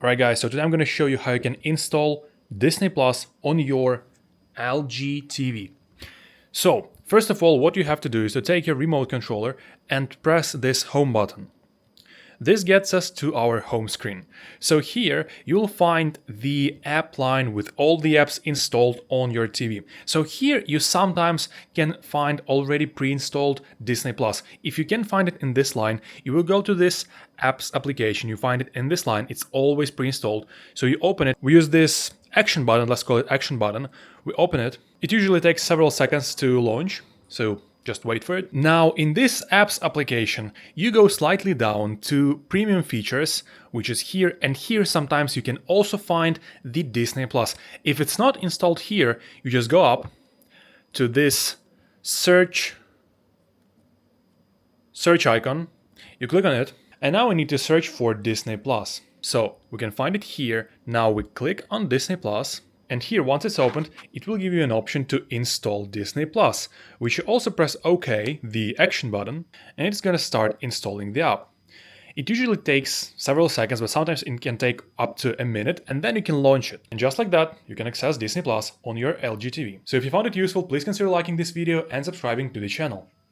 Alright guys, so today I'm going to show you how you can install Disney Plus on your LG TV. So, first of all, what you have to do is to take your remote controller and press this home button. This gets us to our home screen. So here you'll find the app line with all the apps installed on your TV. So here you sometimes can find already pre-installed Disney Plus. If you can find it in this line, you will go to this apps application, you find it in this line, it's always pre-installed. So you open it, we use this action button, let's call it action button. We open it, it usually takes several seconds to launch. So just wait for it. Now, in this apps application, you go slightly down to premium features, which is here, and here sometimes you can also find the Disney Plus. If it's not installed here, you just go up to this search icon, you click on it, and now we need to search for Disney Plus. So we can find it here. Now we click on Disney Plus. And here, once it's opened, it will give you an option to install Disney Plus, which you also press OK, the action button, and it's going to start installing the app. It usually takes several seconds, but sometimes it can take up to a minute, and then you can launch it. And just like that, you can access Disney Plus on your LG TV. So if you found it useful, please consider liking this video and subscribing to the channel.